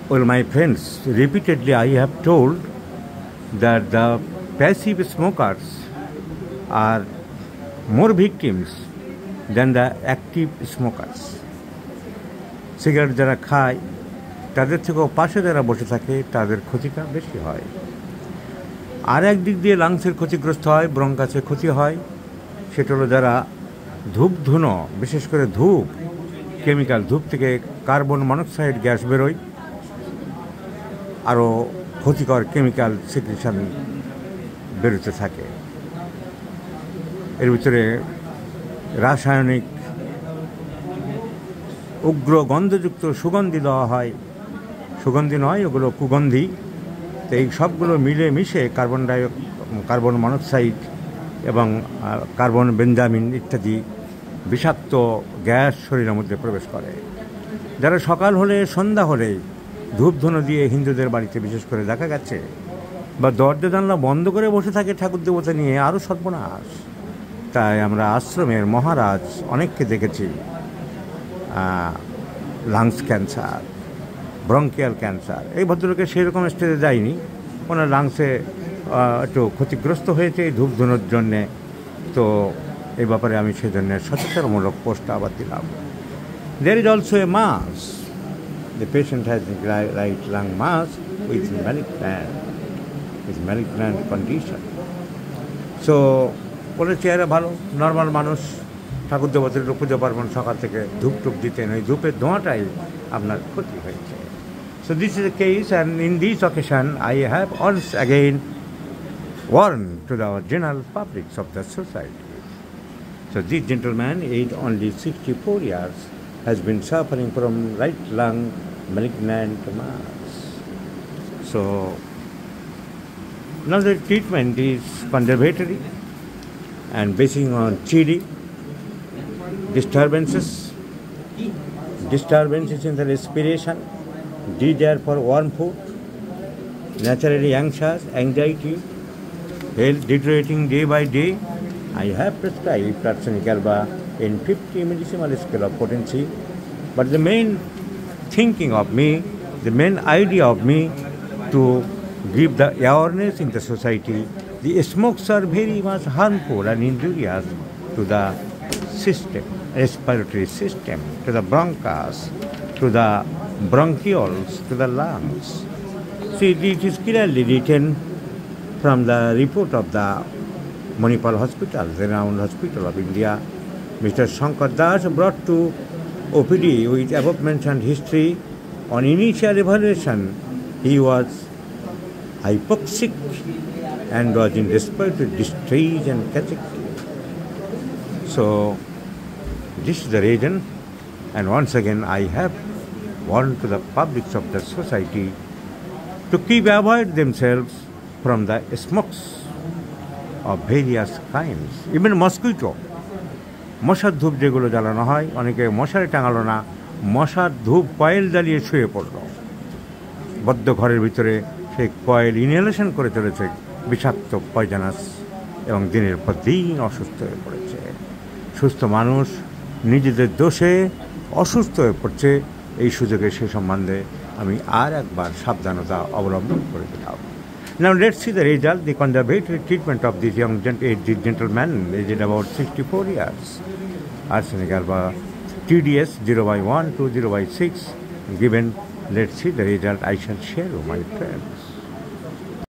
Well, my friends, repeatedly I have told that the passive smokers are more victims than the active smokers. Cigarette যারা খায় তাদের থেকেও পাশে যারা বসে থাকে তাদের ক্ষতিটা বেশি হয়। আর একদিক দিয়ে লাংসের ক্ষতিগ্রস্ত হয়, ব্রঙ্কাসের ক্ষতি হয়। সেটা হলো যারা ধূপ ধুনো, বিশেষ করে ধূপ, কেমিক্যাল ধূপ থেকে কার্বন মনোক্সাইড গ্যাস বেরোয়, আরও ক্ষতিকর কেমিক্যাল সিক্রেশন বেরোতে থাকে। এর ভিতরে রাসায়নিক উগ্র গন্ধযুক্ত সুগন্ধি দেওয়া হয়, সুগন্ধি নয়, ওগুলো কুগন্ধি। তো এই সবগুলো মিলে মিশে কার্বন মনোক্সাইড এবং কার্বন বেঞ্জামিন ইত্যাদি বিষাক্ত গ্যাস শরীরের মধ্যে প্রবেশ করে। যারা সকাল হলে সন্ধ্যা হলে ধূপধুনো দিয়ে হিন্দুদের বাড়িতে বিশেষ করে দেখা গেছে, বা দরজা জানলা বন্ধ করে বসে থাকে ঠাকুর দেবতা নিয়ে, আরও সর্বনাশ। তাই আমরা আশ্রমের মহারাজ অনেককে দেখেছি লাংস ক্যান্সার, ব্রঙ্কিয়াল ক্যান্সার। এই ভদ্রলোকে সেরকম স্টেজে যায়নি, ওনার লাংসে একটু ক্ষতিগ্রস্ত হয়েছে এই ধূপধুনোর জন্যে। তো এই ব্যাপারে আমি সেই জন্য সচেতনমূলক পোস্ট আবার দিলাম। There is also a mass. The patient has right lung mass with malignant condition. So বলে চেহারা ভালো, নর্মাল মানুষ, ঠাকুর দেবতার পুজো পার্বণ সকাল থেকে ধূপ টুপ দিতেন, ওই ধূপের ধোঁয়াটাই আপনার ক্ষতি হয়েছে। So this is the case, and in this occasion I have once again warned to the general public of the society. So this gentleman, aged only 64 years, has been suffering from right lung malignant mass. So now the treatment is conservatory and basing on chili, disturbances in the respiration, desire for warm food, naturally anxious, anxiety, health deteriorating day by day. I have prescribed arsenic alba in 50 millisiemens scale of potency, but the main thinking of me, the main idea of me to give the awareness in the society. The smokes are very much harmful and injurious to the system, respiratory system, to the bronchus, to the bronchioles, to the lungs. See, it is clearly written from the report of the Manipal Hospital, the renowned hospital of India. Mr. Shankar Das brought to OPD with above mentioned history. On initial evaluation, he was hypoxic and was in respiratory distress and cachexia. So this is the reason, and once again I have warned to the publics of the society to keep avoid themselves from the smokes of various kinds, even mosquito. মশার ধূপ যেগুলো জ্বালানো হয়, অনেকে মশারি টাঙালো না, মশার ধূপ কয়েল জ্বালিয়ে শুয়ে পড়ল, বদ্ধ ঘরের ভিতরে সেই কয়েল ইনহেলেশন করে চলেছে বিষাক্ত পয়জনাস, এবং দিনের পর দিন অসুস্থ হয়ে পড়েছে। সুস্থ মানুষ নিজেদের দোষে অসুস্থ হয়ে পড়ছে। এই সুযোগে সে সম্বন্ধে আমি আর একবার সাবধানতা অবলম্বন করে দিলাম। Now let's see the result, the conservatory treatment of this young gentleman aged about 64 years. Arsenic alba TDS 0/1 to 0/6 given. Let's see the result. I shall share with my friends.